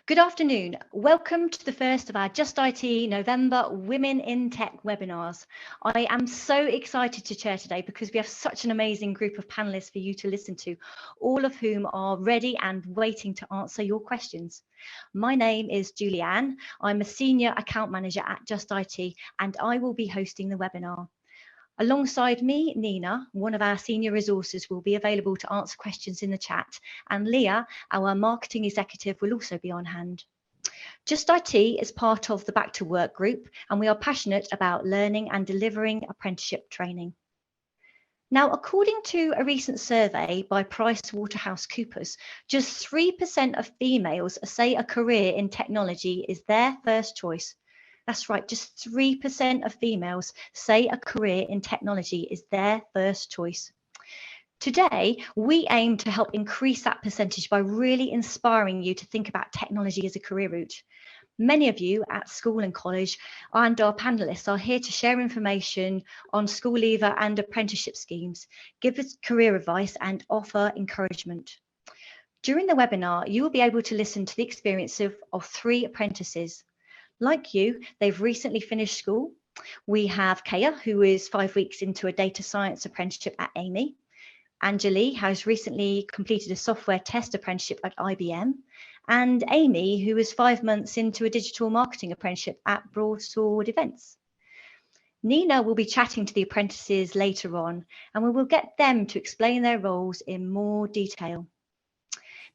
Good afternoon. Welcome to the first of our Just IT November Women in Tech webinars. I am so excited to chair today because we have such an amazing group of panelists for you to listen to, all of whom are ready and waiting to answer your questions. My name is Julianne. I'm a Senior Account Manager at Just IT, and I will be hosting the webinar. Alongside me, Nina, one of our senior resources, will be available to answer questions in the chat, and Leah, our marketing executive, will also be on hand. Just IT is part of the Back to Work group, and we are passionate about learning and delivering apprenticeship training. Now, according to a recent survey by PricewaterhouseCoopers, just 3% of females say a career in technology is their first choice. That's right, just 3% of females say a career in technology is their first choice. Today, we aim to help increase that percentage by really inspiring you to think about technology as a career route. Many of you at school and college and our panelists are here to share information on school leaver and apprenticeship schemes, give us career advice and offer encouragement. During the webinar, you will be able to listen to the experience of 3 apprentices. Like you, they've recently finished school. We have Kaya, who is 5 weeks into a data science apprenticeship at Amy. Anjali has recently completed a software test apprenticeship at IBM. And Amy, who is 5 months into a digital marketing apprenticeship at Broadsword Events. Nina will be chatting to the apprentices later on, and we will get them to explain their roles in more detail.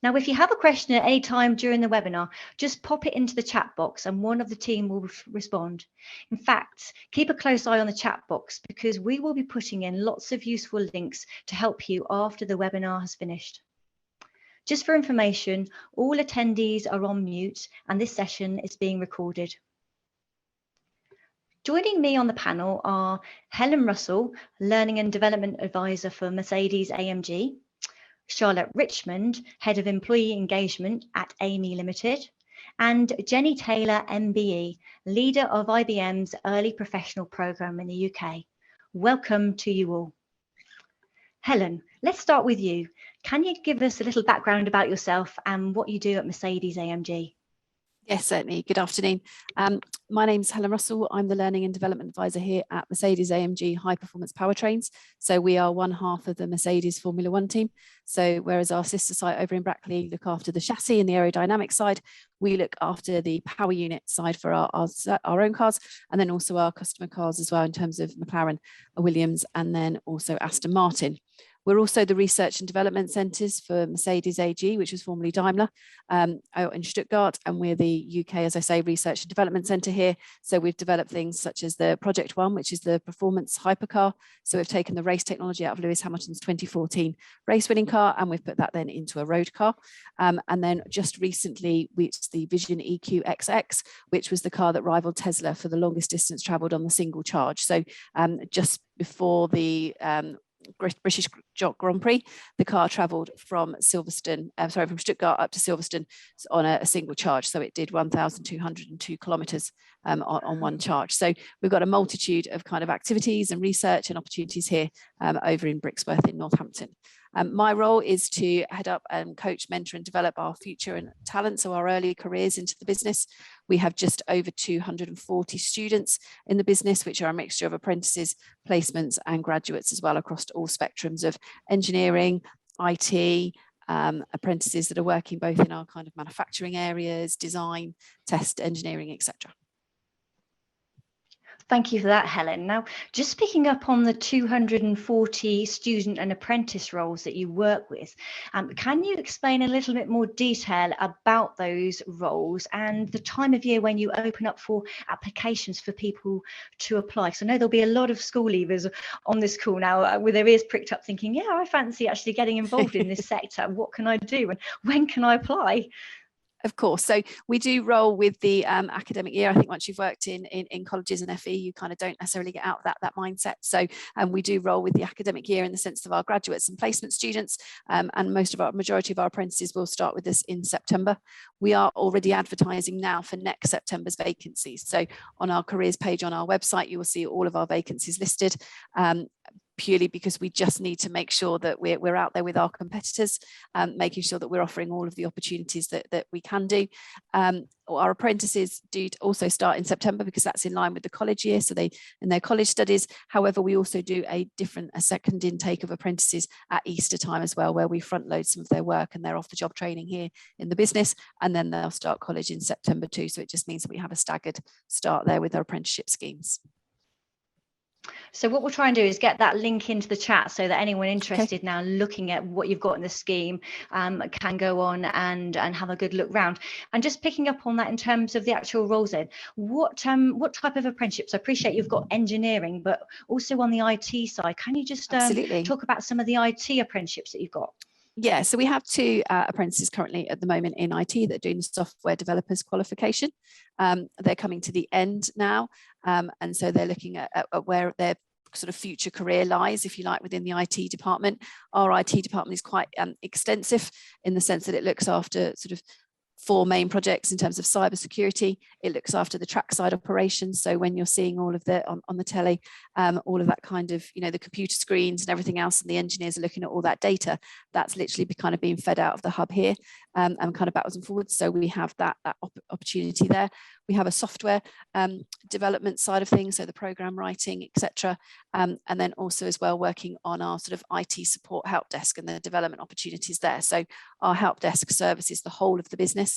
Now, if you have a question at any time during the webinar, just pop it into the chat box and one of the team will respond. In fact, keep a close eye on the chat box because we will be putting in lots of useful links to help you after the webinar has finished. Just for information, all attendees are on mute and this session is being recorded. Joining me on the panel are Helen Russell, Learning and Development Advisor for Mercedes-AMG, Charlotte Richmond, Head of Employee Engagement at Amy Limited, and Jenny Taylor, MBE, Leader of IBM's Early Professional Programme in the UK. Welcome to you all. Helen, let's start with you. Can you give us a little background about yourself and what you do at Mercedes-AMG? Yes, certainly. Good afternoon. My name's Helen Russell. I'm the Learning and Development Advisor here at Mercedes-AMG High Performance Powertrains. So we are one half of the Mercedes Formula One team. So whereas our sister site over in Brackley look after the chassis and the aerodynamic side, we look after the power unit side for our own cars, and then also our customer cars as well in terms of McLaren, Williams, and then also Aston Martin. We're also the research and development centres for Mercedes AG, which was formerly Daimler, out in Stuttgart, and we're the UK, as I say, research and development centre here. So we've developed things such as the Project One, which is the performance hypercar. So we've taken the race technology out of Lewis Hamilton's 2014 race-winning car, and we've put that then into a road car. And then just recently, it's the Vision EQ XX, which was the car that rivaled Tesla for the longest distance travelled on the single charge. So just before the British Grand Prix, the car travelled from Stuttgart up to Silverstone on a single charge. So it did 1,202 kilometres on one charge. So we've got a multitude of kind of activities and research and opportunities here over in Brixworth in Northampton. My role is to head up and coach, mentor and develop our future and talent, so our early careers into the business. We have just over 240 students in the business, which are a mixture of apprentices, placements and graduates as well across all spectrums of engineering, IT, apprentices that are working both in our kind of manufacturing areas, design, test, engineering, etc. Thank you for that, Helen. Now, just picking up on the 240 student and apprentice roles that you work with, can you explain a little bit more detail about those roles and the time of year when you open up for applications for people to apply? So I know there'll be a lot of school leavers on this call now with their ears pricked up thinking, yeah, I fancy actually getting involved in this sector. What can I do and when can I apply? Of course. So we do roll with the academic year. I think once you've worked in colleges and FE, you kind of don't necessarily get out of that mindset. So we do roll with the academic year in the sense of our graduates and placement students. And majority of our apprentices will start with us in September. We are already advertising now for next September's vacancies. So on our careers page on our website, you will see all of our vacancies listed. purely because we just need to make sure that we're out there with our competitors, making sure that we're offering all of the opportunities that we can do. Our apprentices do also start in September because that's in line with the college year, so they in their college studies. However, we also do a second intake of apprentices at Easter time as well, where we front load some of their work and they're off the job training here in the business, and then they'll start college in September too. So it just means that we have a staggered start there with our apprenticeship schemes. So what we'll try and do is get that link into the chat so that anyone interested now looking at what you've got in the scheme can go on and have a good look round. And just picking up on that in terms of the actual roles then, what type of apprenticeships? I appreciate you've got engineering, but also on the IT side, can you just talk about some of the IT apprenticeships that you've got? Yeah, so we have 2 apprentices currently at the moment in IT that are doing the software developers qualification. They're coming to the end now, and so they're looking at where their sort of future career lies, if you like, within the IT department. Our IT department is quite extensive in the sense that it looks after sort of 4 main projects in terms of cybersecurity. It looks after the trackside operations. So when you're seeing all of the on the telly, all of that kind of, the computer screens and everything else, and the engineers are looking at all that data, that's literally kind of being fed out of the hub here, and kind of backwards and forwards. So we have that opportunity there. We have a software development side of things, so the program writing, etc. And then also as well working on our sort of IT support help desk and the development opportunities there. So our help desk services the whole of the business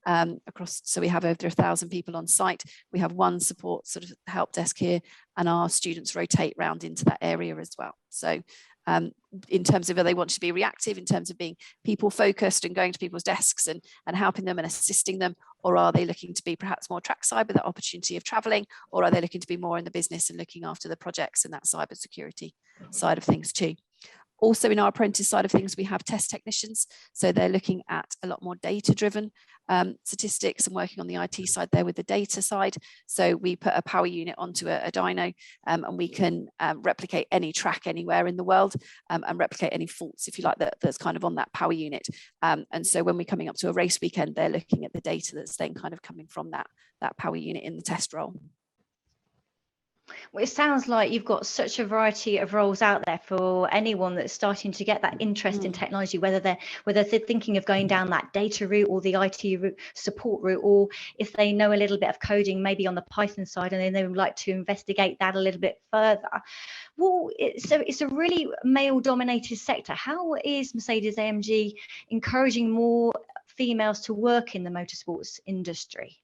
across. So we have over 1,000 people on site. We have one support sort of help desk here, and our students rotate round into that area as well. So in terms of whether they want to be reactive, in terms of being people focused and going to people's desks and helping them and assisting them, or are they looking to be perhaps more trackside with that opportunity of traveling, or are they looking to be more in the business and looking after the projects and that cybersecurity side of things too? Also in our apprentice side of things, we have test technicians. So they're looking at a lot more data-driven statistics and working on the IT side there with the data side. So we put a power unit onto a dyno, and we can replicate any track anywhere in the world, and replicate any faults, if you like, that's kind of on that power unit. And so when we're coming up to a race weekend, they're looking at the data that's then kind of coming from that power unit in the test role. Well, it sounds like you've got such a variety of roles out there for anyone that's starting to get that interest in technology, whether they're thinking of going down that data route or the IT route, support route, or if they know a little bit of coding, maybe on the Python side, and then they would like to investigate that a little bit further. Well, it's a really male-dominated sector. How is Mercedes-AMG encouraging more females to work in the motorsports industry?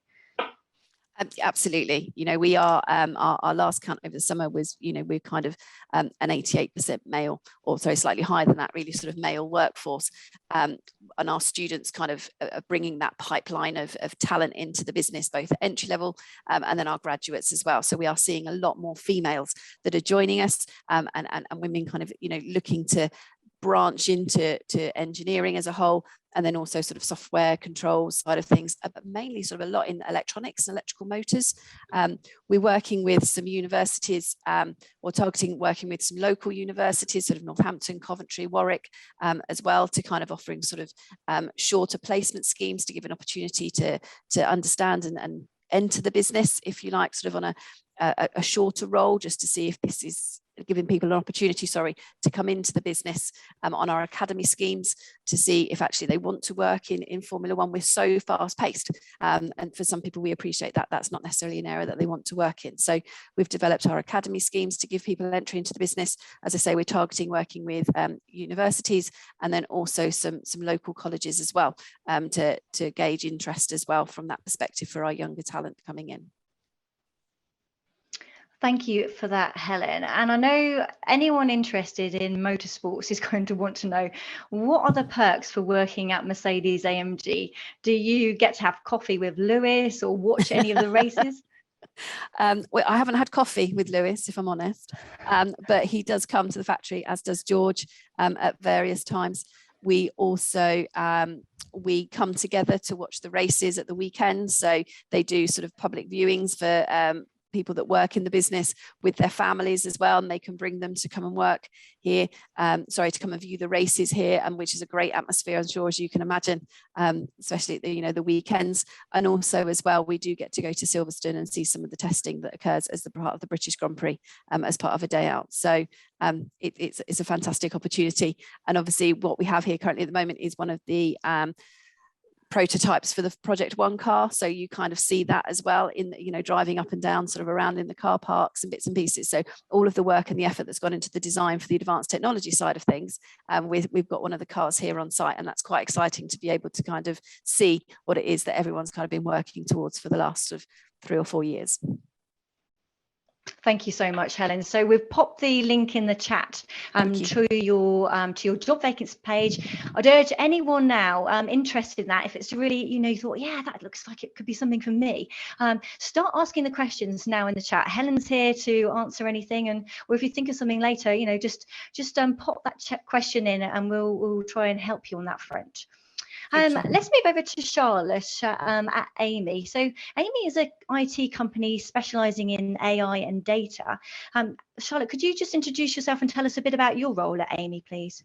Absolutely. We are, our last count over the summer was, we're kind of an 88% male, or sorry, slightly higher than that, really sort of male workforce. And our students kind of are bringing that pipeline of talent into the business, both at entry level and then our graduates as well. So we are seeing a lot more females that are joining us, and women kind of, looking to branch into engineering as a whole, and then also sort of software controls side of things, but mainly sort of a lot in electronics and electrical motors. We're working with some universities, or targeting working with some local universities, sort of Northampton, Coventry, Warwick, as well, to kind of offering sort of shorter placement schemes to give an opportunity to understand and enter the business, if you like, sort of on a shorter role, just to see if this is giving people an opportunity, to come into the business on our academy schemes, to see if actually they want to work in Formula One. We're so fast paced, and for some people we appreciate that that's not necessarily an area that they want to work in. So we've developed our academy schemes to give people entry into the business. As I say, we're targeting working with universities, and then also some local colleges as well, to gauge interest as well from that perspective for our younger talent coming in. Thank you for that, Helen. And I know anyone interested in motorsports is going to want to know, what are the perks for working at Mercedes-AMG? Do you get to have coffee with Lewis or watch any of the races? Well, I haven't had coffee with Lewis, if I'm honest, but he does come to the factory, as does George, at various times. We also we come together to watch the races at the weekends. So they do sort of public viewings for people that work in the business with their families as well, and they can bring them to come and work here, to come and view the races here, and which is a great atmosphere, I'm sure, as you can imagine, especially at the weekends. And also as well, we do get to go to Silverstone and see some of the testing that occurs as the part of the British Grand Prix, as part of a day out. So it's a fantastic opportunity. And obviously what we have here currently at the moment is one of the prototypes for the Project One car, so you kind of see that as well in driving up and down sort of around in the car parks and bits and pieces. So all of the work and the effort that's gone into the design for the advanced technology side of things, we've got one of the cars here on site, and that's quite exciting to be able to kind of see what it is that everyone's kind of been working towards for the last sort of 3 or 4 years. Thank you so much, Helen. So we've popped the link in the chat to your job vacancy page. I'd urge anyone now interested in that, if it's really, you thought, yeah, that looks like it could be something for me, start asking the questions now in the chat. Helen's here to answer anything, or if you think of something later, just pop that question in, and we'll try and help you on that front. Let's move over to Charlotte at Amy. So Amy is an IT company specialising in AI and data. Charlotte, could you just introduce yourself and tell us a bit about your role at Amy, please?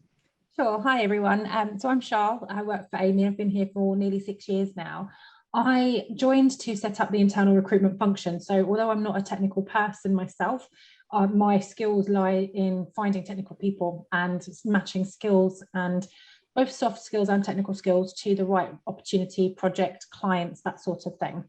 Sure. Hi, everyone. So I'm Charlotte. I work for Amy. I've been here for nearly 6 years now. I joined to set up the internal recruitment function. So although I'm not a technical person myself, my skills lie in finding technical people and matching skills, and both soft skills and technical skills, to the right opportunity, project, clients, that sort of thing.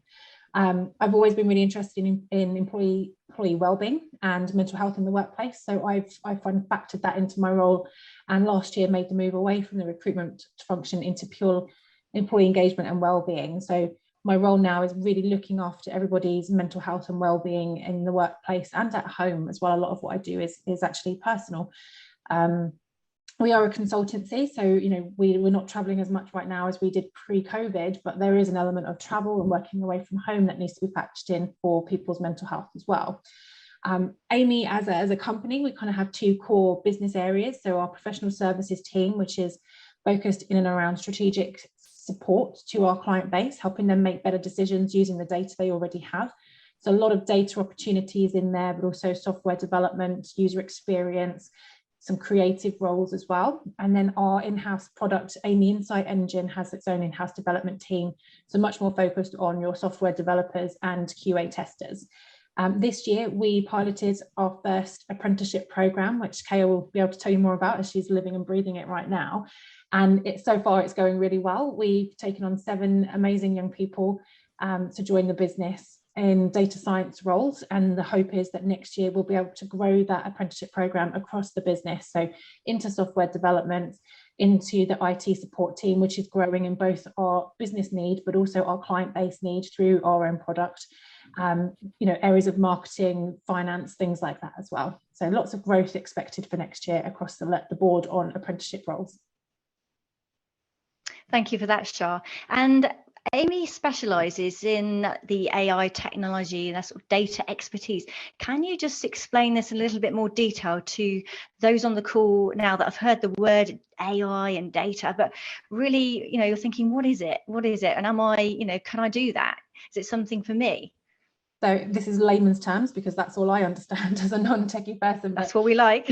I've always been really interested in employee wellbeing and mental health in the workplace. So I've factored that into my role, and last year made the move away from the recruitment function into pure employee engagement and wellbeing. So my role now is really looking after everybody's mental health and wellbeing in the workplace and at home as well. A lot of what I do is actually personal. We are a consultancy, so we're not traveling as much right now as we did pre-COVID, but there is an element of travel and working away from home that needs to be factored in for people's mental health as well. Amy, as a company, we kind of have 2 core business areas. So our professional services team, which is focused in and around strategic support to our client base, helping them make better decisions using the data they already have. So a lot of data opportunities in there, but also software development, user experience, some creative roles as well. And then our in-house product, Amy Insight Engine, has its own in-house development team, so much more focused on your software developers and QA testers. This year we piloted our first apprenticeship program, which Kaya will be able to tell you more about as she's living and breathing it right now. And so far it's going really well. We've taken on 7 amazing young people to join the business in data science roles, and the hope is that next year we'll be able to grow that apprenticeship program across the business, so into software development, into the IT support team, which is growing in both our business need but also our client base need through our own product, areas of marketing, finance, things like that as well. So lots of growth expected for next year across the board on apprenticeship roles. Thank you for that, Shah. And Amy specialises in the AI technology, that sort of data expertise. Can you just explain this in a little bit more detail to those on the call now that have heard the word AI and data, but really, you're thinking, what is it? What is it? And am I, can I do that? Is it something for me? So this is layman's terms because that's all I understand as a non-techie person. That's what we like.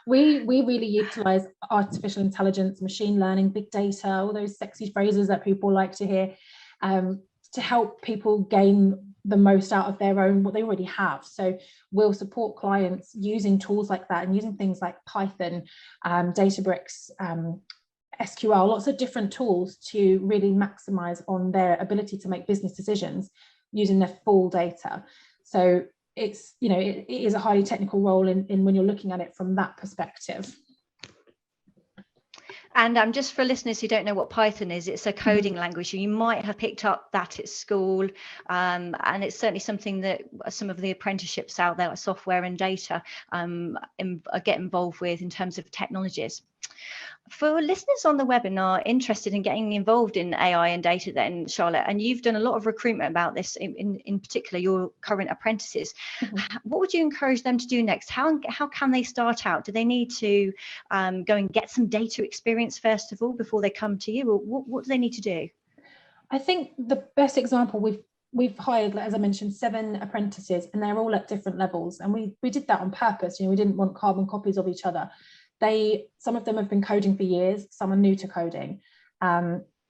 we really utilise artificial intelligence, machine learning, big data, all those sexy phrases that people like to hear, to help people gain the most out of what they already have. So we'll support clients using tools like that and using things like Python, Databricks, SQL, lots of different tools to really maximise on their ability to make business decisions using their full data. So it's, it is a highly technical role in when you're looking at it from that perspective. And just for listeners who don't know what Python is, it's a coding language. You might have picked up that at school, and it's certainly something that some of the apprenticeships out there, like software and data, get involved with in terms of technologies. For listeners on the webinar interested in getting involved in AI and data then, Charlotte, and you've done a lot of recruitment about this, in particular your current apprentices, what would you encourage them to do next? How can they start out? Do they need to go and get some data experience first of all before they come to you, or what do they need to do? I think the best example we've hired, as I mentioned, 7 apprentices, and they're all at different levels. And we did that on purpose. We didn't want carbon copies of each other. Some of them have been coding for years, some are new to coding.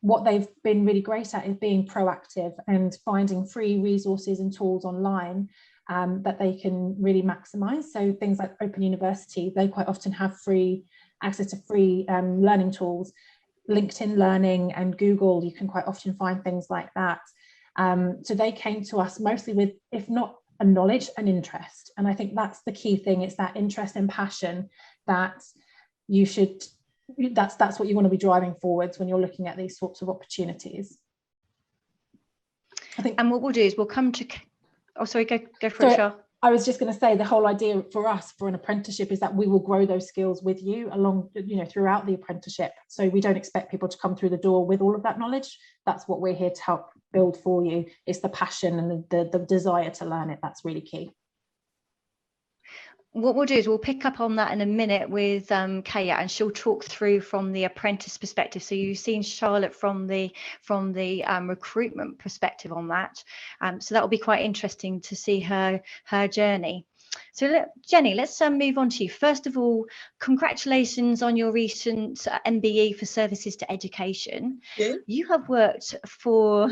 What they've been really great at is being proactive and finding free resources and tools online that they can really maximize. So things like Open University, they quite often have free access to free learning tools. LinkedIn Learning and Google, you can quite often find things like that. So they came to us mostly with, if not a knowledge, an interest. And I think that's the key thing. It's that interest and passion that you should, that's what you want to be driving forwards when you're looking at these sorts of opportunities. I think. And what we'll do is we'll come to, oh, sorry, go for it, Shah. I was just going to say, the whole idea for us for an apprenticeship is that we will grow those skills with you along, throughout the apprenticeship. So we don't expect people to come through the door with all of that knowledge. That's what we're here to help build for you. It's the passion and the desire to learn it. That's really key. What we'll do is we'll pick up on that in a minute with Kaya, and she'll talk through from the apprentice perspective. So you've seen Charlotte from the recruitment perspective on that. So that will be quite interesting to see her journey. So Jenny, let's move on to you. First of all, congratulations on your recent MBE for Services to Education. Yeah. You have worked for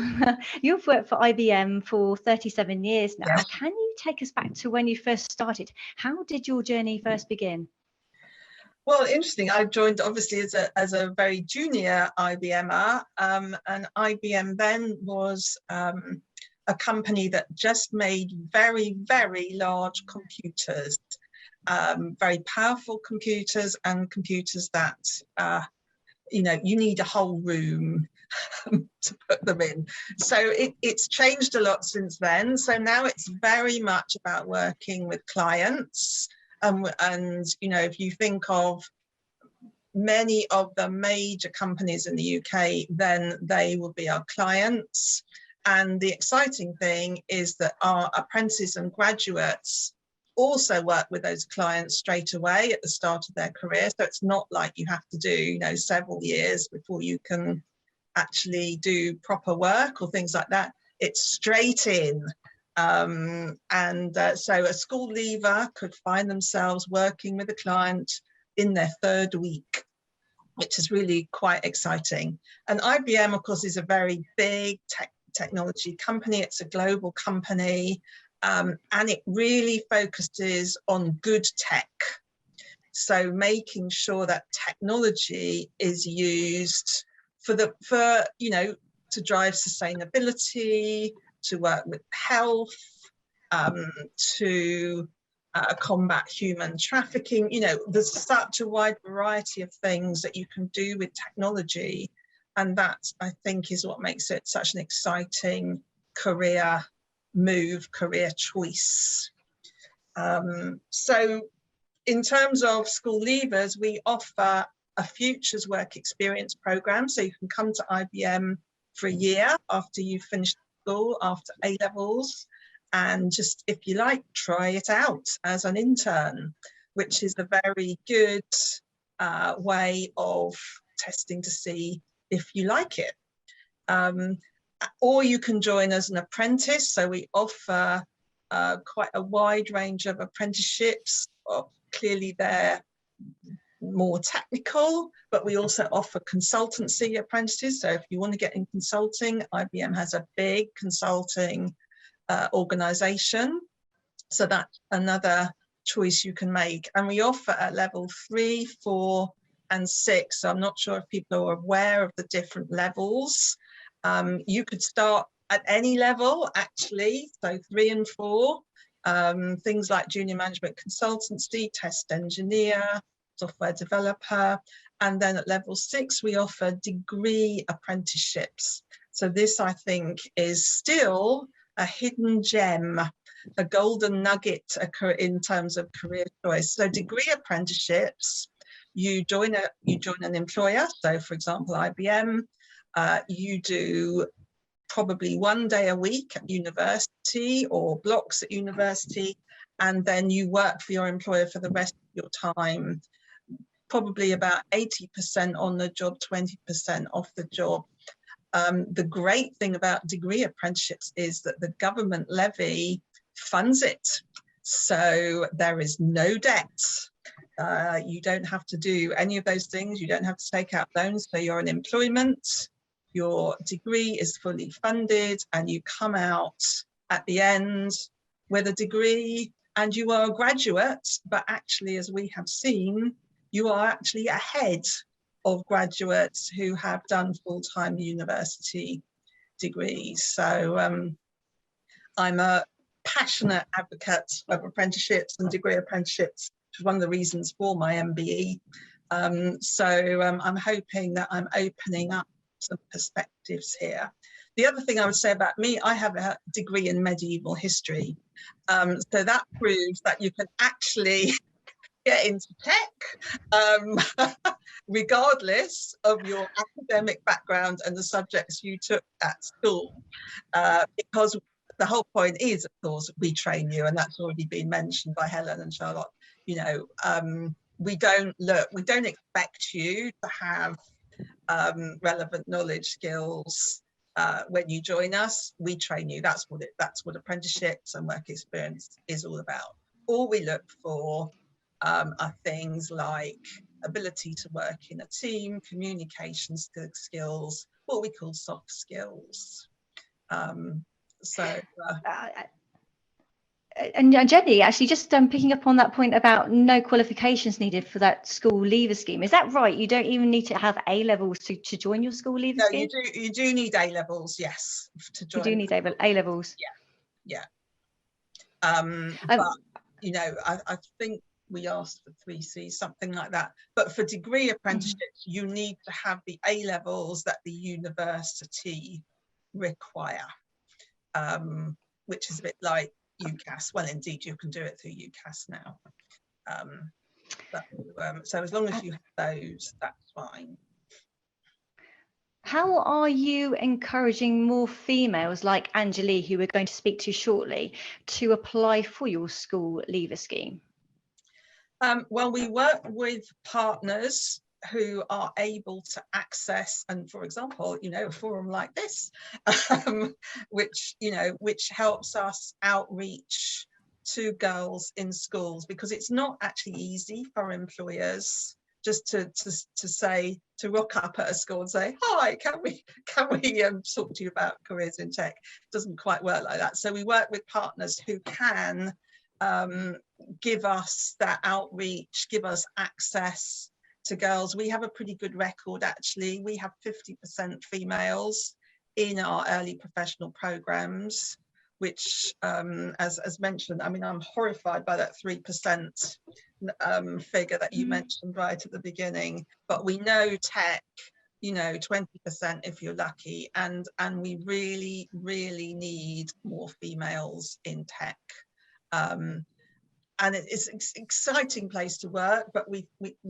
IBM for 37 years now. Yes. Can you take us back to when you first started? How did your journey first begin? Well, interesting. I joined obviously as a very junior IBMer, and IBM then was a company that just made very, very large computers, very powerful computers, and computers that, you need a whole room to put them in. So it's changed a lot since then. So now it's very much about working with clients. And if you think of many of the major companies in the UK, then they will be our clients. And the exciting thing is that our apprentices and graduates also work with those clients straight away at the start of their career. So it's not like you have to do, several years before you can actually do proper work or things like that. It's straight in. So a school leaver could find themselves working with a client in their 3rd week, which is really quite exciting. And IBM, of course, is a very big technology company. It's a global company, and it really focuses on good tech. So making sure that technology is used to drive sustainability, to work with health, to combat human trafficking. There's such a wide variety of things that you can do with technology. And that, I think, is what makes it such an exciting career move, career choice. So in terms of school leavers, we offer a futures work experience program. So you can come to IBM for a year after you've finished school, after A-levels, and just, if you like, try it out as an intern, which is a very good way of testing to see if you like it. Or you can join as an apprentice. So we offer quite a wide range of apprenticeships. Clearly they're more technical, but we also offer consultancy apprentices. So if you want to get in consulting, IBM has a big consulting organization. So that's another choice you can make. And we offer at level 3, 4, and 6. So I'm not sure if people are aware of the different levels. You could start at any level, actually. So 3 and 4, things like junior management consultancy, test engineer, software developer. And then at level 6, we offer degree apprenticeships. So this, I think, is still a hidden gem, a golden nugget in terms of career choice. So degree apprenticeships, you join an employer. So for example, IBM, you do probably 1 day a week at university or blocks at university, and then you work for your employer for the rest of your time, probably about 80% on the job, 20% off the job. The great thing about degree apprenticeships is that the government levy funds it. So there is no debt. You don't have to do any of those things. You don't have to take out loans for your employment. Your degree is fully funded and you come out at the end with a degree and you are a graduate, but actually, as we have seen, you are actually ahead of graduates who have done full-time university degrees. So I'm a passionate advocate of apprenticeships and degree apprenticeships, which is one of the reasons for my MBE. I'm hoping that I'm opening up some perspectives here. The other thing I would say about me, I have a degree in medieval history. So that proves that you can actually get into tech, regardless of your academic background and the subjects you took at school, because the whole point is, of course, we train you, and that's already been mentioned by Helen and Charlotte. You know, we don't expect you to have relevant knowledge, skills when you join us. We train you. That's what apprenticeships and work experience is all about. All we look for are things like ability to work in a team, communication skills, what we call soft skills. And Jenny, actually, just picking up on that point about no qualifications needed for that school leaver scheme. Is that right? You don't even need to have A levels to join your school leaver scheme? No, you do need A levels, yes, to join. You do need A levels. Yeah. But you know, I think we asked for 3C, something like that. But for degree apprenticeships, you need to have the A levels that the university require, which is a bit like UCAS. Well, indeed, you can do it through UCAS now. So as long as you have those, that's fine. How are you encouraging more females like Angelie, who we're going to speak to shortly, to apply for your school leaver scheme? Well, we work with partners who are able to access, and for example, you know, a forum like this, which helps us outreach to girls in schools, because it's not actually easy for employers just to rock up at a school and say, hi, can we talk to you about careers in tech? It doesn't quite work like that. So we work with partners who can give us that outreach, give us access to girls. We have a pretty good record, actually. We have 50% females in our early professional programs, which, as mentioned, I mean, I'm horrified by that 3% figure that you mentioned right at the beginning. But we know tech, you know, 20% if you're lucky, and we really, really need more females in tech. And it's an exciting place to work, but we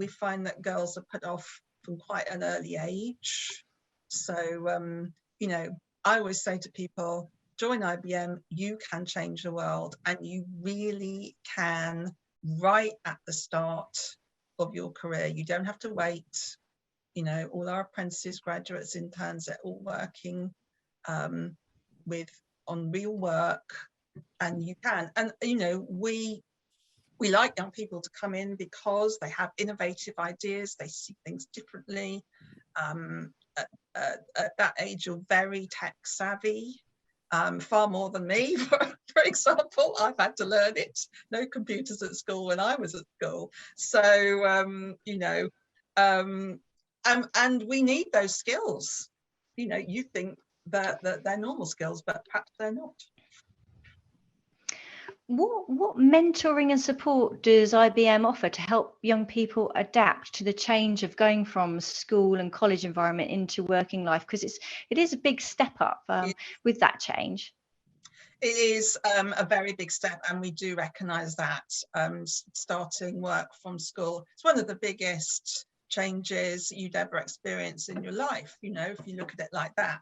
find that girls are put off from quite an early age. So, you know, I always say to people, join IBM, you can change the world, and you really can right at the start of your career. You don't have to wait. You know, all our apprentices, graduates, interns, they're all working on real work, and you can. And, you know, we like young people to come in because they have innovative ideas, they see things differently. At that age, you're very tech savvy, far more than me, for example. I've had to learn it. No computers at school when I was at school. So, you know, and we need those skills. You know, you think that they're normal skills, but perhaps they're not. What mentoring and support does IBM offer to help young people adapt to the change of going from school and college environment into working life? Because it is a big step up with that change. It is a very big step, and we do recognise that starting work from school. It's one of the biggest changes you'd ever experience in your life, you know, if you look at it like that.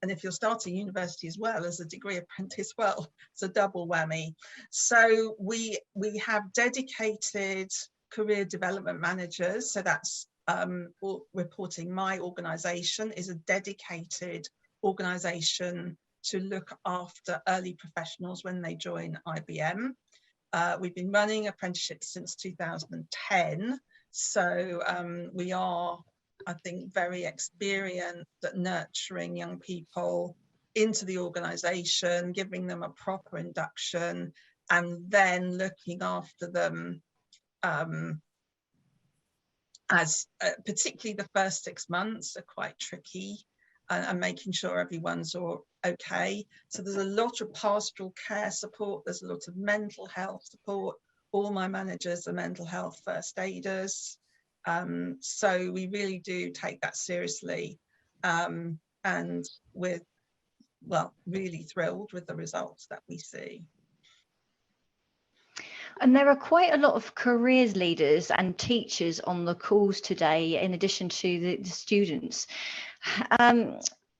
And if you're starting university as well as a degree apprentice, well, it's a double whammy. So we have dedicated career development managers. So that's reporting. My organisation is a dedicated organisation to look after early professionals when they join IBM. We've been running apprenticeships since 2010, so we are, I think, very experienced at nurturing young people into the organisation, giving them a proper induction, and then looking after them as particularly the first 6 months are quite tricky, and making sure everyone's all okay. So there's a lot of pastoral care support, there's a lot of mental health support. All my managers are mental health first aiders. So we really do take that seriously, and we're, well, really thrilled with the results that we see. And there are quite a lot of careers leaders and teachers on the calls today, in addition to the students.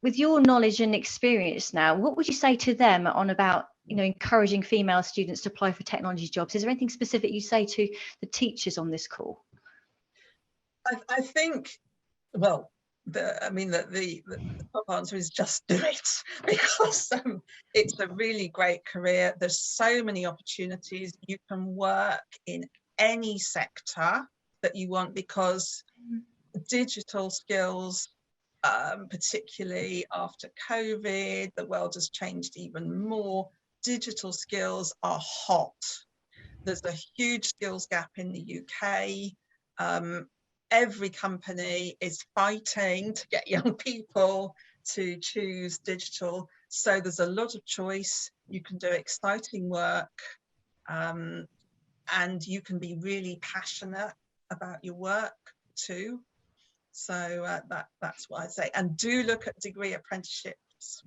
With your knowledge and experience now, what would you say to them on about, you know, encouraging female students to apply for technology jobs? Is there anything specific you say to the teachers on this call? I think, well, the top answer is just do it, because it's a really great career. There's so many opportunities. You can work in any sector that you want, because digital skills, particularly after COVID, the world has changed even more. Digital skills are hot. There's a huge skills gap in the UK. Every company is fighting to get young people to choose digital. So there's a lot of choice. You can do exciting work, and you can be really passionate about your work too. So that's what I say. And do look at degree apprenticeships.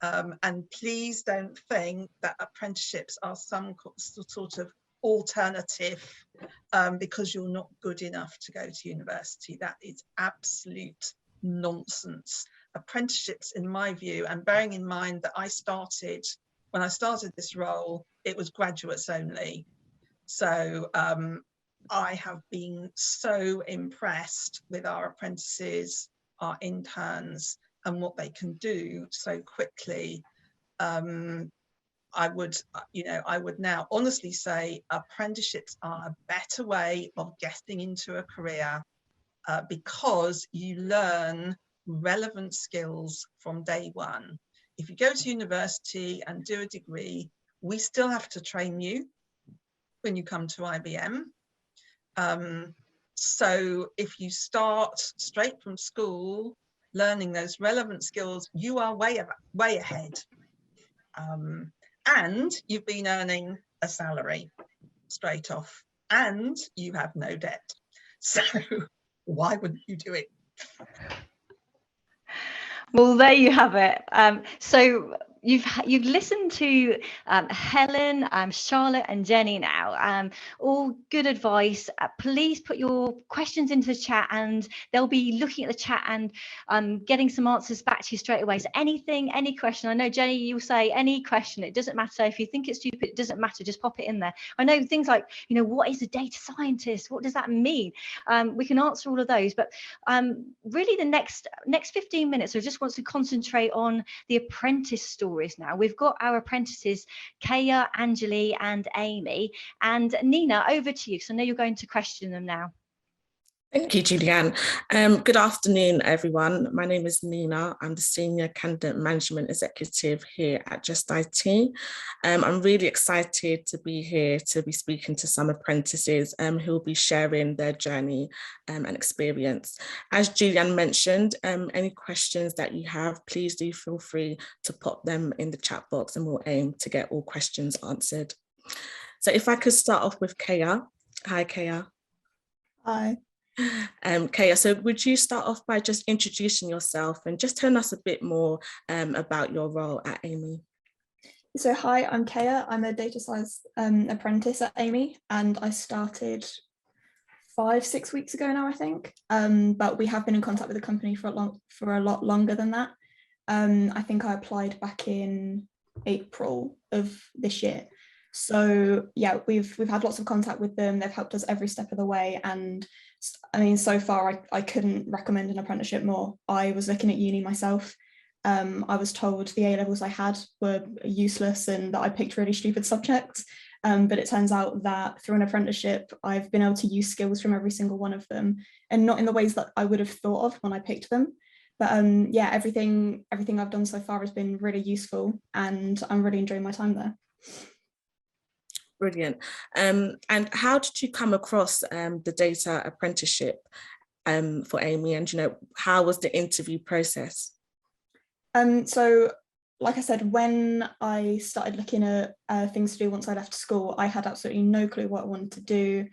And please don't think that apprenticeships are some sort of alternative because you're not good enough to go to university. That is absolute nonsense. Apprenticeships, in my view, and bearing in mind that when I started this role, it was graduates only. So I have been so impressed with our apprentices, our interns, and what they can do so quickly. I would now honestly say apprenticeships are a better way of getting into a career, because you learn relevant skills from day one. If you go to university and do a degree, we still have to train you when you come to IBM. So if you start straight from school learning those relevant skills, you are way ahead. And you've been earning a salary straight off, and you have no debt. So why wouldn't you do it? Well, there you have it. So you've listened to Helen, Charlotte and Jenny now, all good advice. Please put your questions into the chat, and they'll be looking at the chat and getting some answers back to you straight away. So any question, I know Jenny, you'll say any question, it doesn't matter. If you think it's stupid, it doesn't matter, just pop it in there. I know things like, you know, what is a data scientist? What does that mean? We can answer all of those, but really the next 15 minutes, I just want to concentrate on the apprentice stories now. We've got our apprentices, Kaya, Anjali and Amy. And Nina, over to you. So I know you're going to question them now. Thank you, Julianne. Good afternoon, everyone. My name is Nina. I'm the Senior Candidate Management Executive here at Just IT. I'm really excited to be here to be speaking to some apprentices who will be sharing their journey and experience. As Julianne mentioned, any questions that you have, please do feel free to pop them in the chat box, and we'll aim to get all questions answered. So if I could start off with Kaya. Hi, Kaya. Hi. Kaya, so would you start off by just introducing yourself and just telling us a bit more about your role at Amy? So hi, I'm Kaya. I'm a data science apprentice at Amy, and I started 5-6 weeks ago now, I think. But we have been in contact with the company for a lot longer than that. I think I applied back in April of this year. So yeah, we've had lots of contact with them. They've helped us every step of the way, and I mean, so far I couldn't recommend an apprenticeship more. I was looking at uni myself. I was told the A-levels I had were useless and that I picked really stupid subjects. But it turns out that through an apprenticeship, I've been able to use skills from every single one of them, and not in the ways that I would have thought of when I picked them. But yeah, everything I've done so far has been really useful, and I'm really enjoying my time there. Brilliant. And how did you come across the data apprenticeship for Amy? And, you know, how was the interview process? So, like I said, when I started looking at things to do once I left school, I had absolutely no clue what I wanted to do.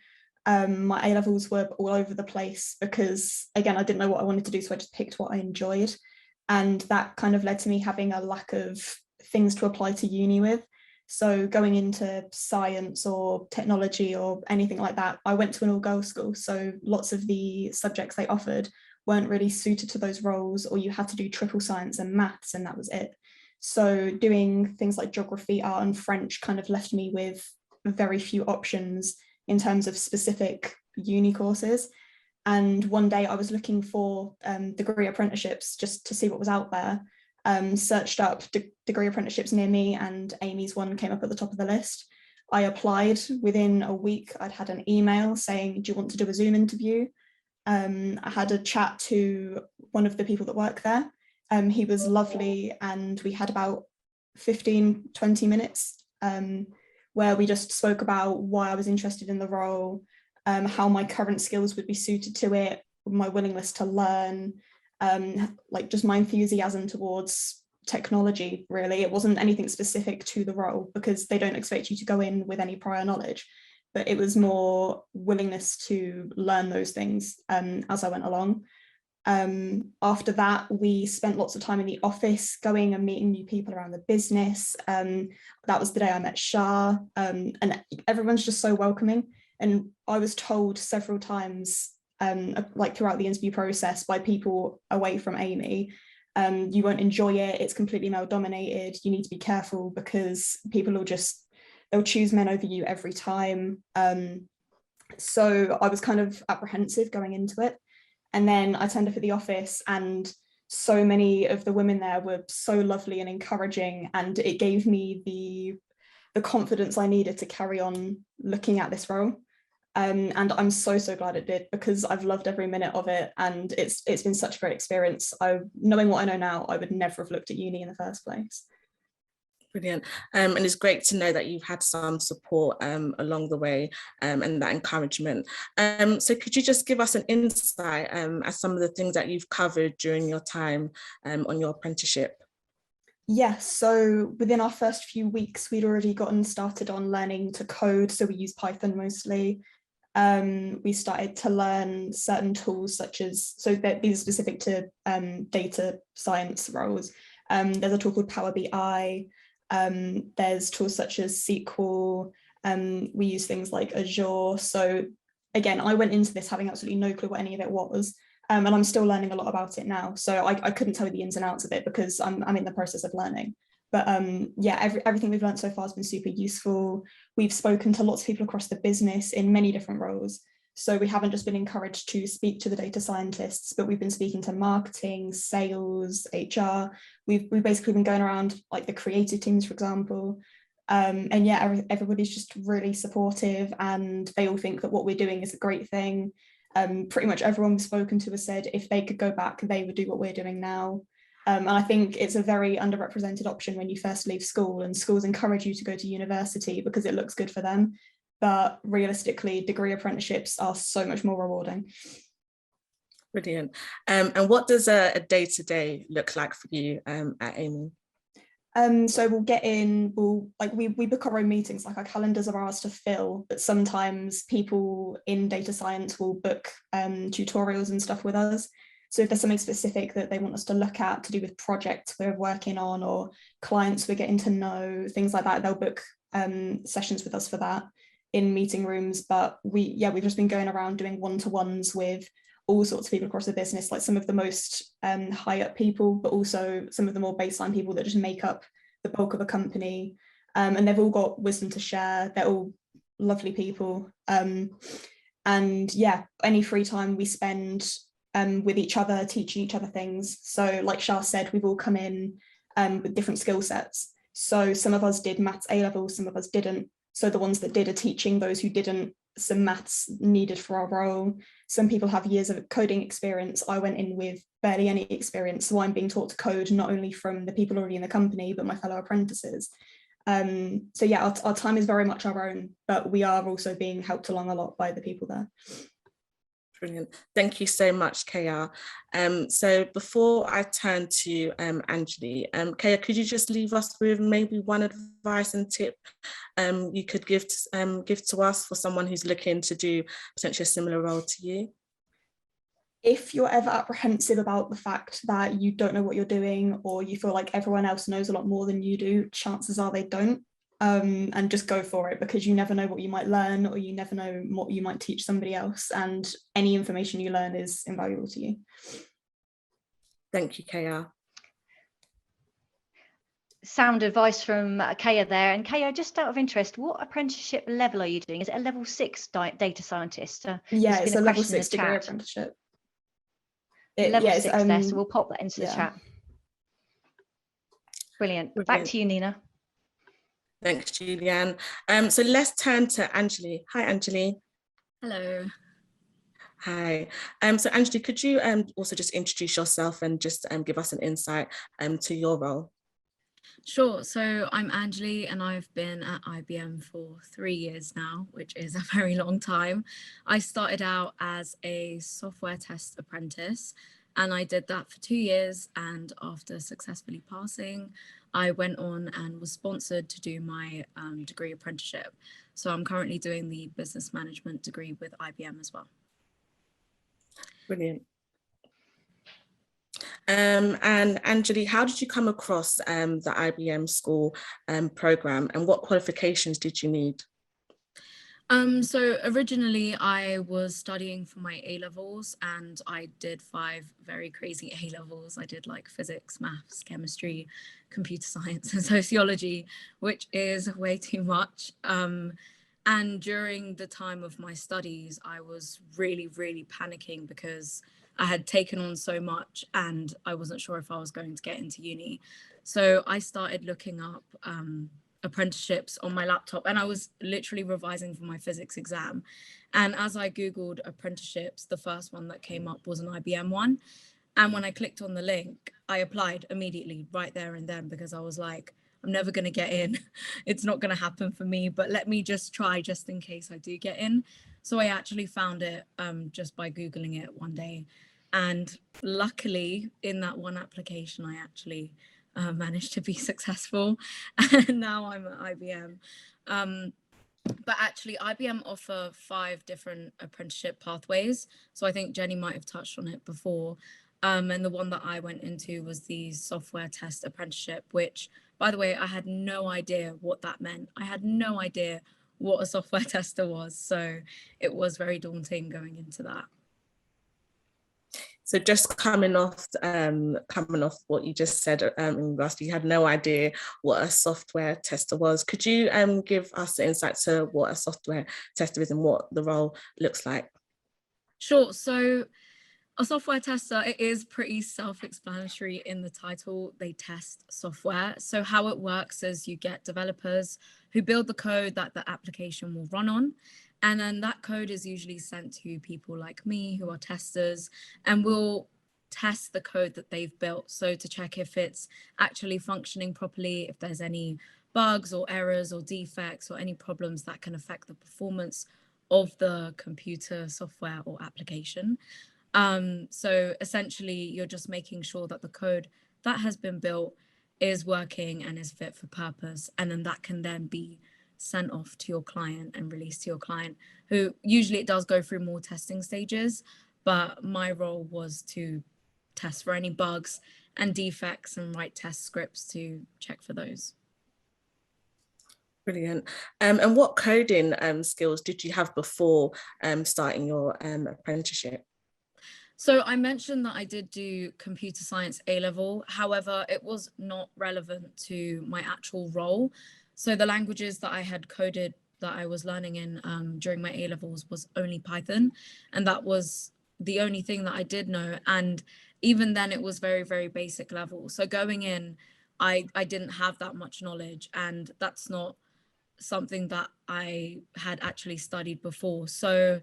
My A-levels were all over the place because, again, I didn't know what I wanted to do, so I just picked what I enjoyed. And that kind of led to me having a lack of things to apply to uni with. So going into science or technology or anything like that, I went to an all-girls school, so lots of the subjects they offered weren't really suited to those roles, or you had to do triple science and maths, and that was it. So doing things like geography, art and French kind of left me with very few options in terms of specific uni courses. And one day I was looking for degree apprenticeships just to see what was out there. Searched up degree apprenticeships near me, and Amy's one came up at the top of the list. I applied. Within a week, I'd had an email saying, do you want to do a Zoom interview? I had a chat to one of the people that work there. He was lovely, and we had about 15-20 minutes where we just spoke about why I was interested in the role, how my current skills would be suited to it, my willingness to learn, like just my enthusiasm towards technology. Really, it wasn't anything specific to the role because they don't expect you to go in with any prior knowledge, but it was more willingness to learn those things as I went along. After that, we spent lots of time in the office going and meeting new people around the business. That was the day I met Shah, and everyone's just so welcoming. And I was told several times, like throughout the interview process by people away from Amy, you won't enjoy it, it's completely male dominated, you need to be careful because people will they'll choose men over you every time. So I was kind of apprehensive going into it. And then I turned up at the office, and so many of the women there were so lovely and encouraging, and it gave me the confidence I needed to carry on looking at this role. And I'm so glad it did, because I've loved every minute of it, and it's been such a great experience. Knowing what I know now, I would never have looked at uni in the first place. Brilliant. And it's great to know that you've had some support along the way and that encouragement. So could you just give us an insight as some of the things that you've covered during your time on your apprenticeship? Yes, so within our first few weeks, we'd already gotten started on learning to code. So we use Python mostly. We started to learn certain tools such as, so these are specific to data science roles. There's a tool called Power BI. There's tools such as SQL. We use things like Azure. So again, I went into this having absolutely no clue what any of it was. And I'm still learning a lot about it now. So I couldn't tell you the ins and outs of it because I'm in the process of learning. But yeah, everything we've learned so far has been super useful. We've spoken to lots of people across the business in many different roles. So we haven't just been encouraged to speak to the data scientists, but we've been speaking to marketing, sales, HR. We've basically been going around like the creative teams, for example. And yeah, everybody's just really supportive, and they all think that what we're doing is a great thing. Pretty much everyone we've spoken to has said if they could go back, they would do what we're doing now. And I think it's a very underrepresented option when you first leave school, and schools encourage you to go to university because it looks good for them. But realistically, degree apprenticeships are so much more rewarding. Brilliant. And what does a day-to-day look like for you at Amy? So we'll get in, we book our own meetings, like our calendars are ours to fill, but sometimes people in data science will book tutorials and stuff with us. So if there's something specific that they want us to look at to do with projects we're working on or clients we're getting to know, things like that, they'll book sessions with us for that in meeting rooms. But we've just been going around doing one-to-ones with all sorts of people across the business, like some of the most high up people, but also some of the more baseline people that just make up the bulk of a company. And they've all got wisdom to share. They're all lovely people. And yeah, any free time we spend with each other, teaching each other things. So like Shah said, we've all come in with different skill sets. So some of us did maths A-level, some of us didn't. So the ones that did are teaching those who didn't some maths needed for our role. Some people have years of coding experience. I went in with barely any experience, so I'm being taught to code not only from the people already in the company, but my fellow apprentices. So yeah, our time is very much our own, but we are also being helped along a lot by the people there. Brilliant. Thank you so much, Kaya. So before I turn to Anjali, Kaya, could you just leave us with maybe one advice and tip you could give to us for someone who's looking to do potentially a similar role to you? If you're ever apprehensive about the fact that you don't know what you're doing, or you feel like everyone else knows a lot more than you do, chances are they don't. And just go for it, because you never know what you might learn, or you never know what you might teach somebody else, and any information you learn is invaluable to you. Thank you, Kaya. Sound advice from Kaya there. And Kaya, just out of interest, what apprenticeship level are you doing? Is it a level 6 data scientist? Yeah, it's a level 6 degree apprenticeship. Level 6 there, so we'll pop that into the chat. Brilliant. Back to you, Nina. Thanks, Julianne. So let's turn to Anjali. Hi, Anjali. Hello. Hi. So Anjali, could you also just introduce yourself and just give us an insight to your role? Sure. So I'm Anjali, and I've been at IBM for 3 years now, which is a very long time. I started out as a software test apprentice, and I did that for 2 years. And after successfully passing, I went on and was sponsored to do my degree apprenticeship. So I'm currently doing the business management degree with IBM as well. Brilliant. And Anjali, how did you come across the IBM school program, and what qualifications did you need? So originally I was studying for my A-levels, and I did 5 very crazy A-levels. I did like physics, maths, chemistry, computer science, and sociology, which is way too much. And during the time of my studies, I was really, really panicking because I had taken on so much and I wasn't sure if I was going to get into uni. So I started looking up apprenticeships on my laptop, and I was literally revising for my physics exam. And as I Googled apprenticeships, the first one that came up was an IBM one. And when I clicked on the link, I applied immediately right there and then, because I was like, I'm never going to get in. It's not going to happen for me, but let me just try just in case I do get in. So I actually found it just by Googling it one day. And luckily in that one application, I actually managed to be successful. And now I'm at IBM. But actually IBM offer 5 different apprenticeship pathways. So I think Jenny might have touched on it before. And the one that I went into was the software test apprenticeship, which, by the way, I had no idea what that meant. I had no idea what a software tester was. So it was very daunting going into that. So just coming off what you just said, Russ, you had no idea what a software tester was. Could you give us the insight to what a software tester is and what the role looks like? Sure. So a software tester, it is pretty self-explanatory in the title. They test software. So how it works is you get developers who build the code that the application will run on. And then that code is usually sent to people like me who are testers, and we'll test the code that they've built. So to check if it's actually functioning properly, if there's any bugs or errors or defects or any problems that can affect the performance of the computer software or application. So essentially, you're just making sure that the code that has been built is working and is fit for purpose. And then that can then be sent off to your client and released to your client, who usually it does go through more testing stages. But my role was to test for any bugs and defects and write test scripts to check for those. Brilliant. And what coding skills did you have before starting your apprenticeship? So I mentioned that I did do computer science A-level. However, it was not relevant to my actual role. So the languages that I had coded that I was learning in during my A-levels was only Python. And that was the only thing that I did know. And even then it was very, very basic level. So going in, I didn't have that much knowledge, and that's not something that I had actually studied before. So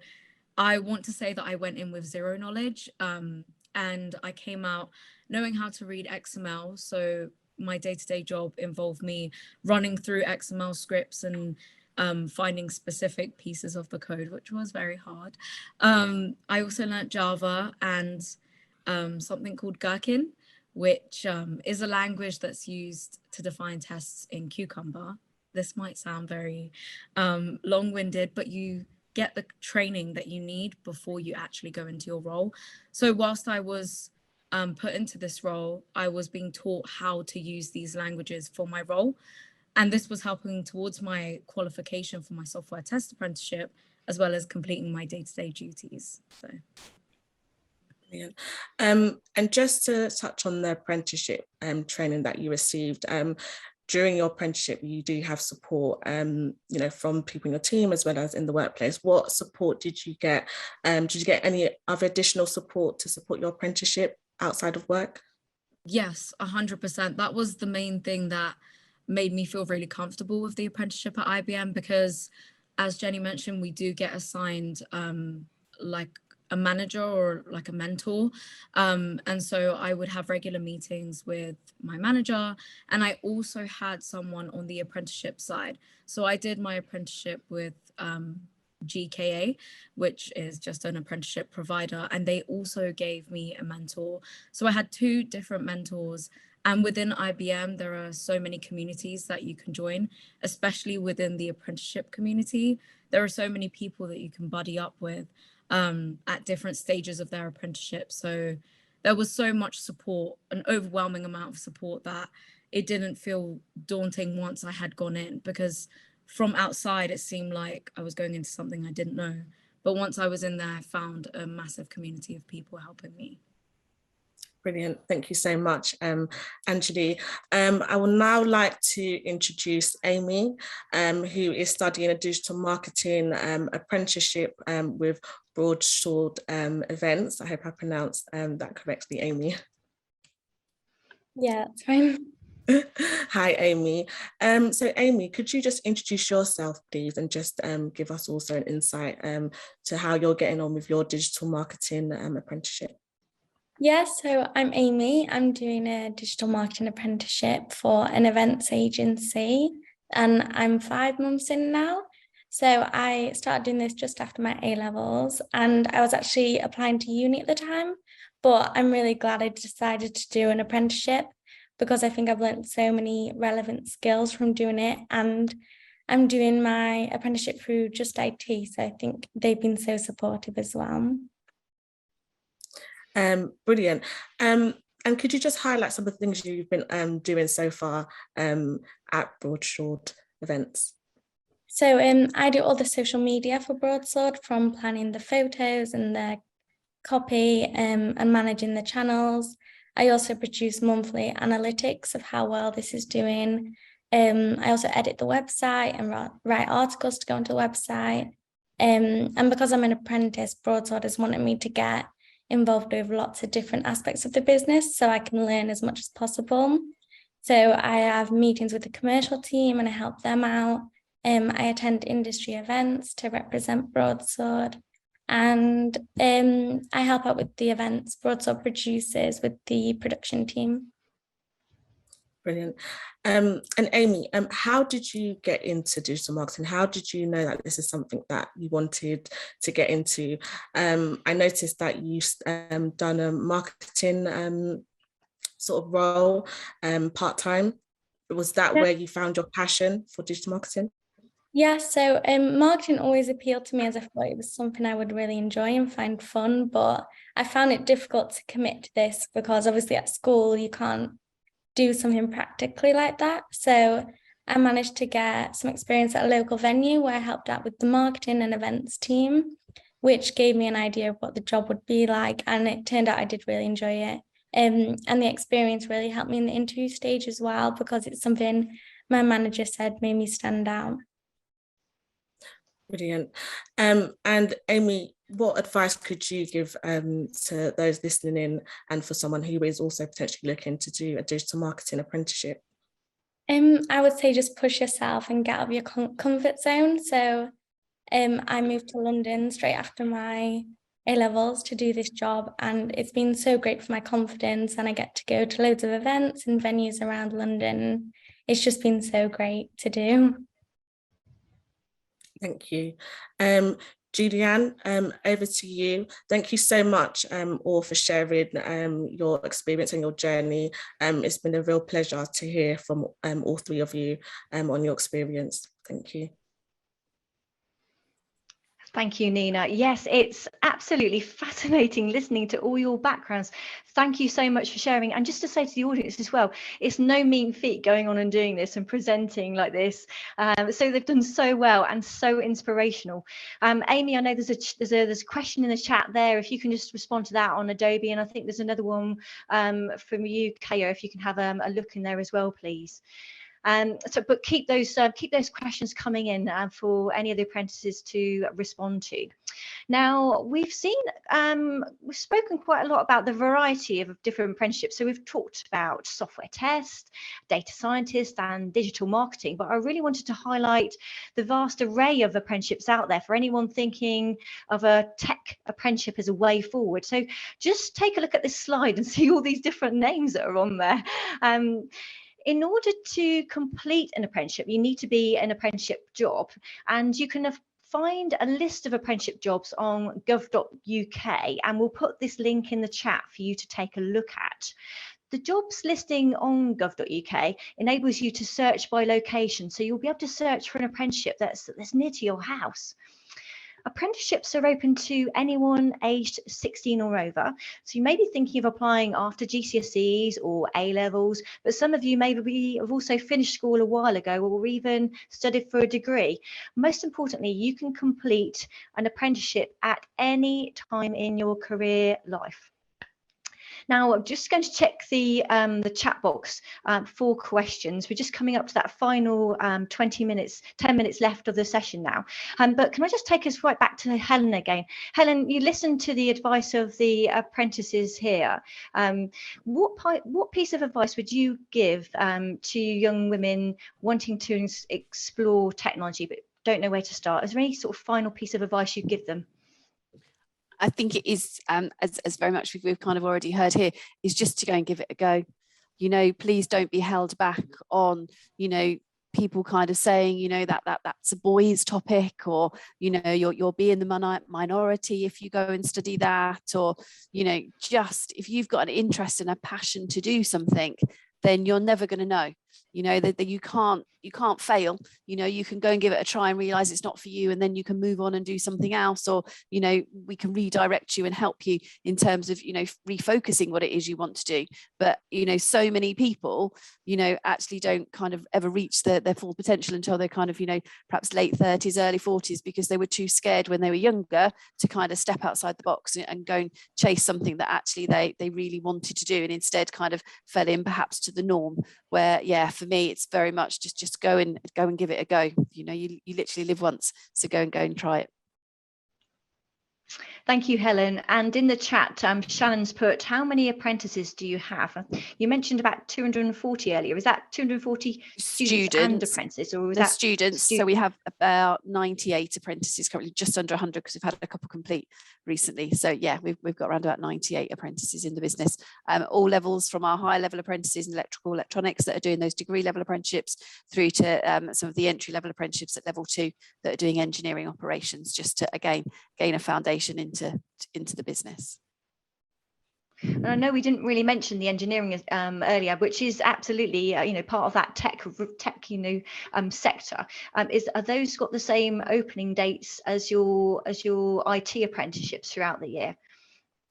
I want to say that I went in with zero knowledge, and I came out knowing how to read XML. So my day-to-day job involved me running through XML scripts and finding specific pieces of the code, which was very hard. I also learned Java and something called Gherkin, which is a language that's used to define tests in Cucumber. This might sound very long-winded, but you get the training that you need before you actually go into your role. So whilst I was put into this role, I was being taught how to use these languages for my role. And this was helping towards my qualification for my software test apprenticeship, as well as completing my day-to-day duties. So. Brilliant. And just to touch on the apprenticeship training that you received, during your apprenticeship, you do have support, you know, from people in your team as well as in the workplace. What support did you get? Did you get any other additional support to support your apprenticeship outside of work? Yes, 100%. That was the main thing that made me feel really comfortable with the apprenticeship at IBM, because as Jenny mentioned, we do get assigned like a manager or like a mentor. And so I would have regular meetings with my manager, and I also had someone on the apprenticeship side. So I did my apprenticeship with GKA, which is just an apprenticeship provider, and they also gave me a mentor. So I had two different mentors. And within IBM, there are so many communities that you can join, especially within the apprenticeship community. There are so many people that you can buddy up with at different stages of their apprenticeship. So there was so much support, an overwhelming amount of support, that it didn't feel daunting once I had gone in, because from outside, it seemed like I was going into something I didn't know. But once I was in there, I found a massive community of people helping me. Brilliant. Thank you so much, Anjali. I would now like to introduce Amy, who is studying a digital marketing apprenticeship with Broadsword Events. I hope I pronounced that correctly, Amy. Yeah, that's fine. Hi, Amy. So Amy, could you just introduce yourself, please, and just give us also an insight to how you're getting on with your digital marketing apprenticeship? Yeah, so I'm Amy. I'm doing a digital marketing apprenticeship for an events agency, and I'm 5 months in now. So I started doing this just after my A-levels, and I was actually applying to uni at the time, but I'm really glad I decided to do an apprenticeship, because I think I've learned so many relevant skills from doing it, and I'm doing my apprenticeship through Just IT, so I think they've been so supportive as well. Brilliant. And could you just highlight some of the things you've been doing so far at Broadsword Events? So I do all the social media for Broadsword, from planning the photos and the copy and managing the channels. I also produce monthly analytics of how well this is doing. I also edit the website and write articles to go onto the website. And because I'm an apprentice, Broadsword has wanted me to get involved with lots of different aspects of the business so I can learn as much as possible. So I have meetings with the commercial team and I help them out. I attend industry events to represent Broadsword, and I help out with the events Broadsword produces with the production team. Brilliant. And Amy, how did you get into digital marketing? How did you know that this is something that you wanted to get into? I noticed that you've done a marketing sort of role part-time. Was that where you found your passion for digital marketing? Yeah, so marketing always appealed to me, as I thought it was something I would really enjoy and find fun, but I found it difficult to commit to this because obviously at school you can't do something practically like that. So I managed to get some experience at a local venue where I helped out with the marketing and events team, which gave me an idea of what the job would be like, and it turned out I did really enjoy it. And the experience really helped me in the interview stage as well, because it's something my manager said made me stand out. Brilliant. And Amy, what advice could you give to those listening in, and for someone who is also potentially looking to do a digital marketing apprenticeship? I would say just push yourself and get out of your comfort zone. So I moved to London straight after my A-levels to do this job, and it's been so great for my confidence, and I get to go to loads of events and venues around London. It's just been so great to do. Thank you. Julianne, over to you. Thank you so much all for sharing your experience and your journey. It's been a real pleasure to hear from all three of you on your experience. Thank you. Thank you, Nina. Yes, it's absolutely fascinating listening to all your backgrounds. Thank you so much for sharing. And just to say to the audience as well, it's no mean feat going on and doing this and presenting like this. So they've done so well and so inspirational. Amy, I know there's a question in the chat there. If you can just respond to that on Adobe. And I think there's another one from you, Kaya, if you can have a look in there as well, please. But keep those questions coming in for any of the apprentices to respond to. Now, we've spoken quite a lot about the variety of different apprenticeships. So we've talked about software test, data scientist, and digital marketing. But I really wanted to highlight the vast array of apprenticeships out there for anyone thinking of a tech apprenticeship as a way forward. So just take a look at this slide and see all these different names that are on there. In order to complete an apprenticeship, you need to be an apprenticeship job, and you can find a list of apprenticeship jobs on gov.uk, and we'll put this link in the chat for you to take a look at. The jobs listing on gov.uk enables you to search by location, so you'll be able to search for an apprenticeship that's near to your house. Apprenticeships are open to anyone aged 16 or over. So you may be thinking of applying after GCSEs or A-levels, but some of you maybe have also finished school a while ago or even studied for a degree. Most importantly, you can complete an apprenticeship at any time in your career life. Now, I'm just going to check the chat box for questions. We're just coming up to that final 10 minutes left of the session now. But can I just take us right back to Helen again? Helen, you listened to the advice of the apprentices here. What piece of advice would you give to young women wanting to explore technology but don't know where to start? Is there any sort of final piece of advice you'd give them? I think it is, as very much we've kind of already heard here, is just to go and give it a go. You know, please don't be held back on, you know, people kind of saying, you know, that's a boys' topic, or, you know, you'll be in the minority if you go and study that, or, you know, just if you've got an interest and a passion to do something, then you're never going to know, you know, that you can't fail. You know, you can go and give it a try and realize it's not for you, and then you can move on and do something else, or, you know, we can redirect you and help you in terms of, you know, refocusing what it is you want to do. But, you know, so many people, you know, actually don't kind of ever reach their full potential until they're kind of, you know, perhaps late 30s, early 40s, because they were too scared when they were younger to kind of step outside the box and go and chase something that actually they really wanted to do, and instead kind of fell in perhaps to the norm, where, yeah, for me it's very much just go and give it a go. You know, you literally live once, so go and try it. Thank you, Helen. And in the chat, Shannon's put, how many apprentices do you have? You mentioned about 240 earlier. Is that 240 students and apprentices, or was that students? So we have about 98 apprentices currently, just under 100, because we've had a couple complete recently. So yeah, we've got around about 98 apprentices in the business, all levels, from our high level apprentices in electrical electronics that are doing those degree level apprenticeships, through to some of the entry level apprenticeships at level 2 that are doing engineering operations, just to again gain a foundation into the business. And I know we didn't really mention the engineering earlier, which is absolutely you know, part of that tech you know, sector. Are those got the same opening dates as your IT apprenticeships throughout the year?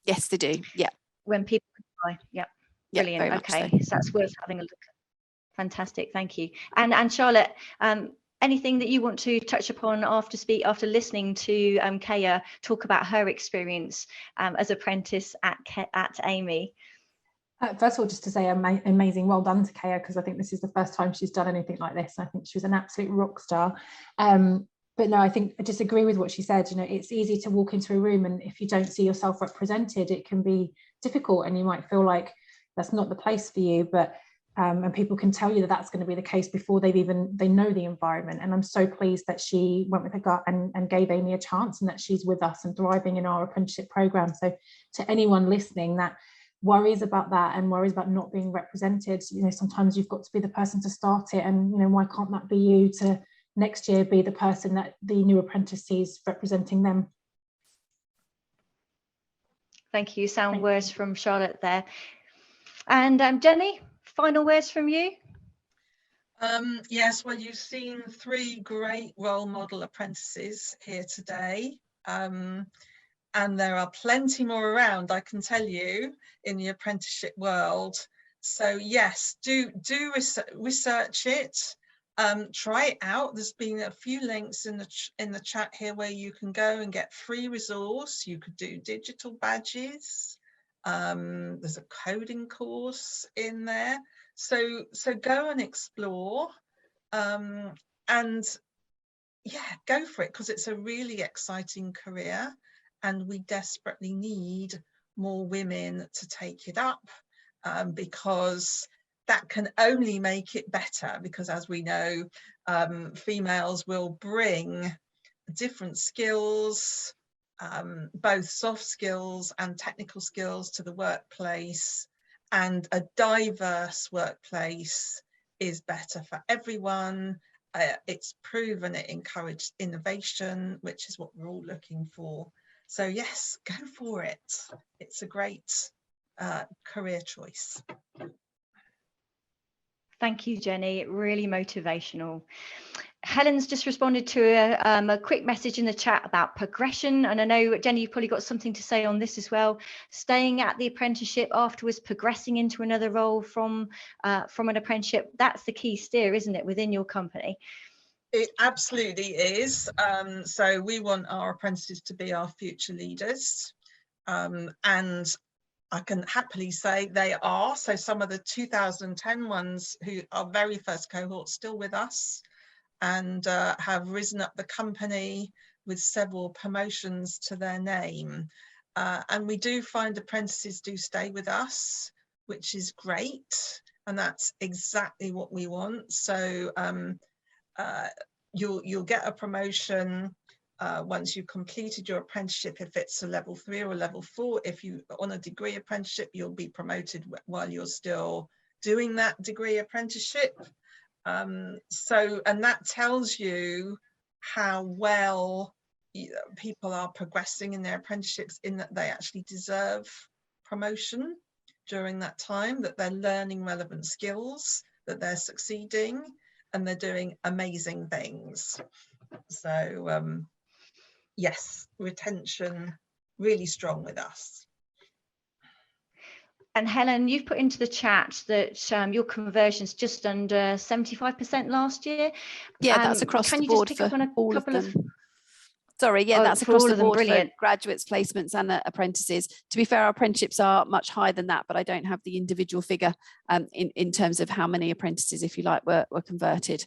Yes, they do. Yeah. When people apply. Yeah. Brilliant. Yeah, okay, so that's worth having a look at. Fantastic. Thank you. And Charlotte, anything that you want to touch upon after listening to Kaya talk about her experience as apprentice at Amy? First of all, just to say amazing, well done to Kaya, because I think this is the first time she's done anything like this. I think she was an absolute rock star. But but no, I think I disagree with what she said. You know, it's easy to walk into a room, and if you don't see yourself represented, it can be difficult, and you might feel like that's not the place for you. But and people can tell you that that's going to be the case before they know the environment. And I'm so pleased that she went with her gut and gave Amy a chance, and that she's with us and thriving in our apprenticeship program. So to anyone listening that worries about that and worries about not being represented, you know, sometimes you've got to be the person to start it. And, you know, why can't that be you to next year be the person that the new apprentice sees representing them? Thank you. Sound words from Charlotte there. And Jenny, final words from you? Yes, well, you've seen 3 great role model apprentices here today. And there are plenty more around, I can tell you, in the apprenticeship world. So yes, do research it, try it out. There's been a few links in the chat here where you can go and get free resource. You could do digital badges. There's a coding course in there. So go and explore, and yeah, go for it, because it's a really exciting career. And we desperately need more women to take it up, because that can only make it better. Because as we know, females will bring different skills, both soft skills and technical skills to the workplace. And a diverse workplace is better for everyone. It's proven it encourages innovation, which is what we're all looking for. So yes, go for it. It's a great career choice. Thank you, Jenny. Really motivational. Helen's just responded to a quick message in the chat about progression. And I know, Jenny, you've probably got something to say on this as well. Staying at the apprenticeship afterwards, progressing into another role from an apprenticeship, that's the key steer, isn't it, within your company? It absolutely is. So we want our apprentices to be our future leaders. And I can happily say they are. So some of the 2010 ones who are very first cohort still with us, and have risen up the company with several promotions to their name. And we do find apprentices do stay with us, which is great. And that's exactly what we want. So you'll get a promotion once you've completed your apprenticeship, if it's a level 3 or level 4. If you on a degree apprenticeship, you'll be promoted while you're still doing that degree apprenticeship. And that tells you how well people are progressing in their apprenticeships, in that they actually deserve promotion during that time, that they're learning relevant skills, that they're succeeding, and they're doing amazing things. So yes, retention really strong with us. And Helen, you've put into the chat that your conversion's just under 75% last year. Yeah, that's across the board for all of them. Sorry, yeah, that's across the board for graduates, placements and apprentices. To be fair, our apprenticeships are much higher than that, but I don't have the individual figure in terms of how many apprentices, if you like, were converted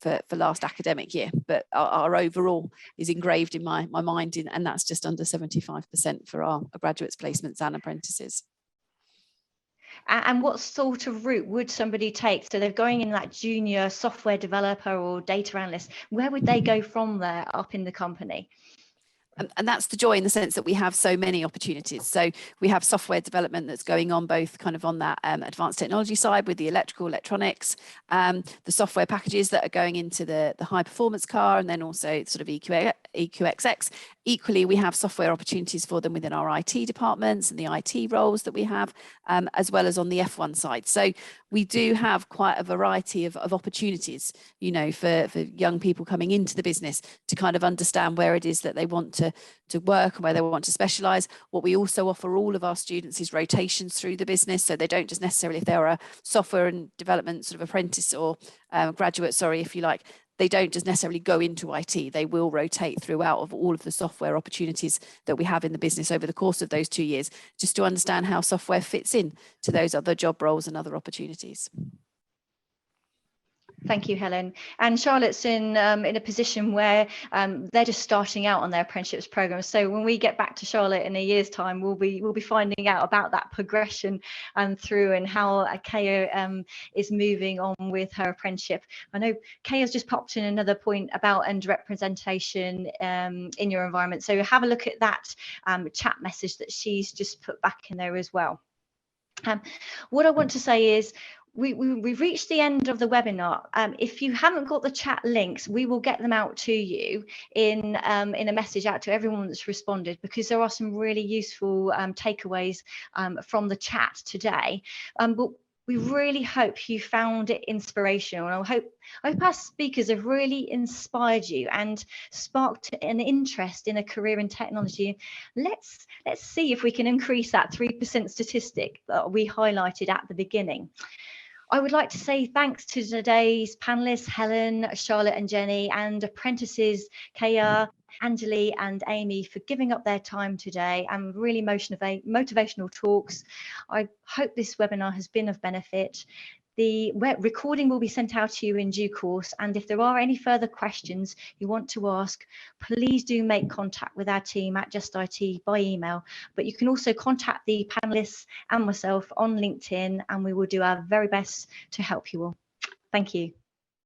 for last academic year. But our overall is engraved in my mind, and that's just under 75% for our graduates, placements and apprentices. And what sort of route would somebody take? So they're going in that junior software developer or data analyst. Where would they go from there up in the company? And that's the joy in the sense that we have so many opportunities. So we have software development that's going on both kind of on that advanced technology side with the electrical, electronics, the software packages that are going into the high performance car, and then also sort of EQXX. Equally, we have software opportunities for them within our IT departments and the IT roles that we have, as well as on the F1 side. So we do have quite a variety of opportunities, you know, for young people coming into the business to kind of understand where it is that they want to work and where they want to specialise. What we also offer all of our students is rotations through the business. So they don't just necessarily, if they're a software and development sort of apprentice or graduate, sorry, if you like, they don't just necessarily go into IT. They will rotate throughout of all of the software opportunities that we have in the business over the course of those 2 years, just to understand how software fits in to those other job roles and other opportunities. Thank you, Helen. And Charlotte's in a position where they're just starting out on their apprenticeships program. So when we get back to Charlotte in a year's time, we'll be finding out about that progression through and how Kaya is moving on with her apprenticeship. I know Kaya's just popped in another point about underrepresentation in your environment. So have a look at that chat message that she's just put back in there as well. What I want to say is, we've reached the end of the webinar. If you haven't got the chat links, we will get them out to you in a message out to everyone that's responded, because there are some really useful takeaways from the chat today. But we really hope you found it inspirational, and I hope our speakers have really inspired you and sparked an interest in a career in technology. Let's see if we can increase that 3% statistic that we highlighted at the beginning. I would like to say thanks to today's panelists, Helen, Charlotte and Jenny, and apprentices, Kaya, Anjali and Amy, for giving up their time today and really motivational talks. I hope this webinar has been of benefit. The recording will be sent out to you in due course, and if there are any further questions you want to ask, please do make contact with our team at Just IT by email, but you can also contact the panelists and myself on LinkedIn, and we will do our very best to help you all. Thank you.